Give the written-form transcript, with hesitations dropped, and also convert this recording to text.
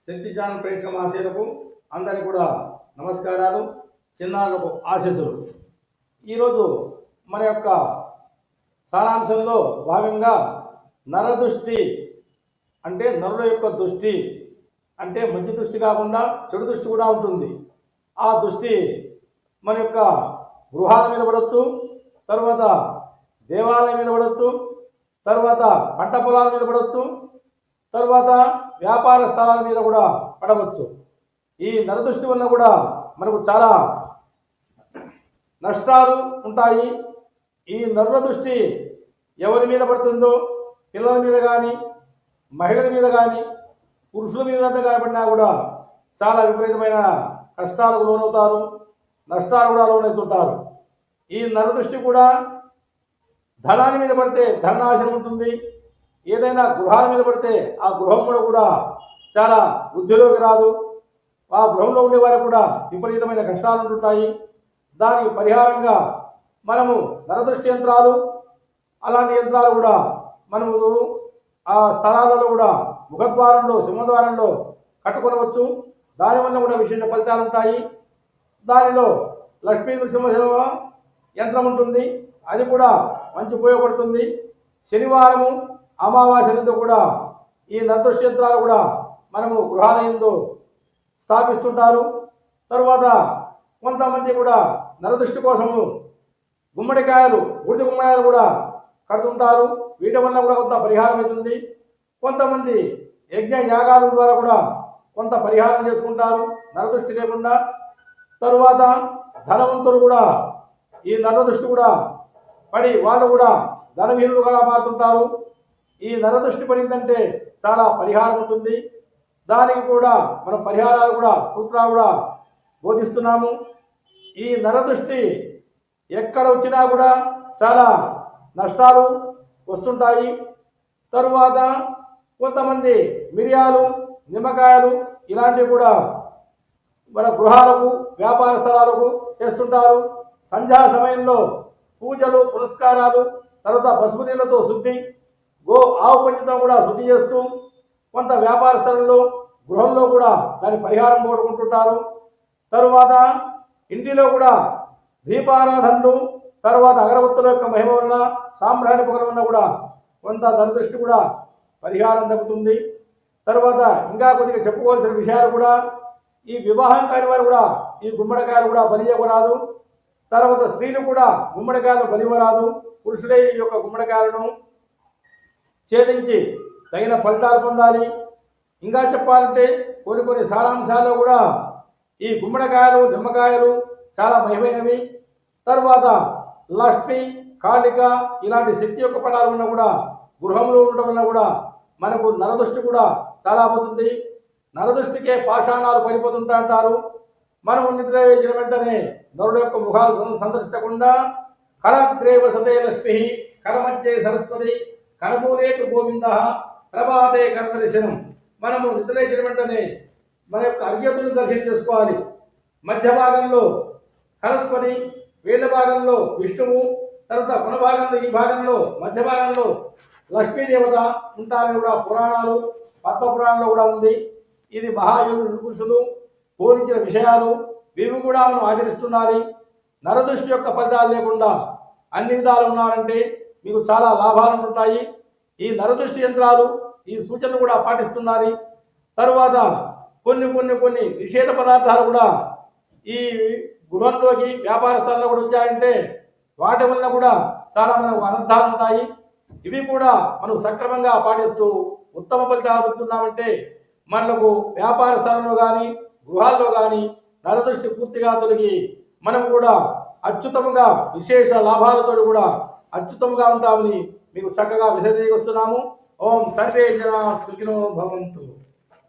శక్తి channel ప్రేక్షక మహాశయులకు అందరికీ కూడా నమస్కారాలు, చిన్నారులకు ఆశీస్సులు. ఈరోజు మన యొక్క సారాంశంలో భాగంగా నరదృష్టి అంటే నరుల యొక్క దృష్టి అంటే మంచి దృష్టి కాకుండా చెడు దృష్టి కూడా ఉంటుంది. ఆ దృష్టి మన యొక్క గృహాల మీద పడవచ్చు, తర్వాత దేవాలయం మీద పడవచ్చు, తర్వాత పంట పొలాల మీద పడవచ్చు, తర్వాత వ్యాపార స్థలాల మీద కూడా పడవచ్చు. ఈ నరదృష్టి వల్ల కూడా మనకు చాలా నష్టాలు ఉంటాయి. ఈ నరుల దృష్టి ఎవరి మీద పడుతుందో, పిల్లల మీద కానీ, మహిళల మీద కానీ, పురుషుల మీద పడినా కూడా చాలా విపరీతమైన కష్టాలకు లోనవుతారు, నష్టాలు కూడా లోనవుతుంటారు. ఈ నరదృష్టి కూడా ధనాన్ని మీద పడితే ధననాశనం ఉంటుంది. ఏదైనా గృహాల మీద పడితే ఆ గృహం కూడా చాలా వృద్ధిలోకి రాదు. ఆ గృహంలో ఉండే వారికి కూడా విపరీతమైన కష్టాలు ఉంటుంటాయి. దానికి పరిహారంగా మనము నరదృష్టి యంత్రాలు, అలాంటి యంత్రాలు కూడా మనము ఆ స్థలాలలో కూడా ముఖద్వారంలో, సింహద్వారంలో కట్టుకొనవచ్చు. దానివల్ల కూడా విశేష ఫలితాలు ఉంటాయి. దానిలో లక్ష్మీ నృసింహ యంత్రం ఉంటుంది, అది కూడా మంచి ఉపయోగపడుతుంది. శనివారము, అమావాస్యలతో కూడా ఈ నరదృష్టి యంత్రాలు కూడా మనము గృహాలయంలో స్థాపిస్తుంటారు. తరువాత కొంతమంది కూడా నరదృష్టి కోసము గుమ్మడికాయలు, బూడిద గుమ్మడికాయలు కూడా కడుతుంటారు. వీటి వల్ల కూడా కొంత పరిహారం అవుతుంది. కొంతమంది యజ్ఞ యాగాల ద్వారా కూడా కొంత పరిహారం చేసుకుంటారు నరదృష్టి లేకుండా. తరువాత ధనవంతులు కూడా ఈ నరదృష్టి కూడా పడి వాళ్ళు కూడా ధనవీరులుగా మారుతుంటారు. ఈ నరదృష్టి పడిందంటే చాలా పరిహారం ఉంటుంది. దానికి కూడా మనం పరిహారాలు కూడా సూత్రాలు కూడా బోధిస్తున్నాము. ఈ నరదృష్టి ఎక్కడ వచ్చినా కూడా చాలా నష్టాలు వస్తుంటాయి. తరువాత కొంతమంది మిరియాలు, నిమ్మకాయలు ఇలాంటివి కూడా మన గృహాలకు, వ్యాపార స్థలాలకు చేస్తుంటారు. సంధ్యా సమయంలో పూజలు, పురస్కారాలు, తర్వాత పసుపు నీళ్లతో శుద్ధి, ఆవు పంచితో కూడా శుద్ధి చేస్తూ కొంత వ్యాపార స్థలంలో, గృహంలో కూడా దాని పరిహారం కోరుకుంటుంటారు. తరువాత ఇంటిలో కూడా దీపారాధనలు, తర్వాత అగరబత్తుల యొక్క మహిమ వలన, సాంబ్రాణి పొగల వలన కూడా కొంత నరదృష్టి కూడా పరిహారం దక్కుతుంది. తర్వాత ఇంకా కొద్దిగా చెప్పుకోవాల్సిన విషయాలు కూడా, ఈ వివాహం కాని వారు కూడా ఈ గుమ్మడికాయలు కూడా బలియవరాదు. తర్వాత స్త్రీలు కూడా గుమ్మడికాయలు బలివరాదు. పురుషులే ఈ యొక్క గుమ్మడికాయలను ఛేదించి తగిన ఫలితాలు పొందాలి. ఇంకా చెప్పాలంటే కొన్ని సారాంశాల్లో కూడా ఈ గుమ్మడికాయలు, నిమ్మకాయలు చాలా మహిమైనవి. తర్వాత లక్ష్మి, కాళిక ఇలాంటి శక్తి యొక్క పటాలు ఉన్నా కూడా గృహంలో ఉండడం వల్ల కూడా మనకు నరదృష్టి కూడా చాలా పోతుంది. నరదృష్టికే పాషాణాలు పడిపోతుంటా అంటారు. మనం నిద్ర వేసిన వెంటనే నరుడు యొక్క ముఖాలు సందర్శించకుండా కరగ్రే వసతే లక్ష్మి, కరమధ్యే సరస్వతి, కరమూలేకు గోవింద, ప్రభాతే కరదర్శనం. మనము నిద్ర వేసిన వెంటనే మన యొక్క అర్ఘ్యతను దర్శనం చేసుకోవాలి. మధ్య భాగంలో సరస్వతి, వేళ్ళ భాగంలో విష్ణువు, తర్వాత కొన భాగంలో, ఈ భాగంలో మధ్య భాగంలో లక్ష్మీదేవత ఉంటారని కూడా పురాణాలు, పద్మ పురాణంలో కూడా ఉంది. ఇది మహాయోగులు పురుషులు బోధించిన విషయాలు. ఇవి కూడా మనం ఆచరిస్తున్నారు. నరదృష్టి యొక్క ఫలితాలు లేకుండా అన్ని విధాలు ఉన్నారంటే మీకు చాలా లాభాలు ఉంటాయి. ఈ నరదృష్టి యంత్రాలు, ఈ సూచనలు కూడా పాటిస్తున్నారు. తరువాత కొన్ని నిషేధ పదార్థాలు కూడా ఈ గృహంలోకి, వ్యాపార స్థలంలో కూడా వచ్చాయంటే వాటి వల్ల కూడా చాలా మనకు అనర్థాలు ఉంటాయి. ఇవి కూడా మనం సక్రమంగా పాటిస్తూ ఉత్తమ ఫలితాలు పొందుతున్నామంటే మనకు వ్యాపార స్థలంలో కానీ, గృహాల్లో కానీ నరదృష్టి పూర్తిగా తొలగి మనం కూడా అత్యుత్తమంగా విశేష లాభాలతో కూడా అత్యుత్తమంగా ఉంటామని మీకు చక్కగా విశదీకరిస్తున్నాము. ఓం సర్వే జనా సుఖినో భవంతు.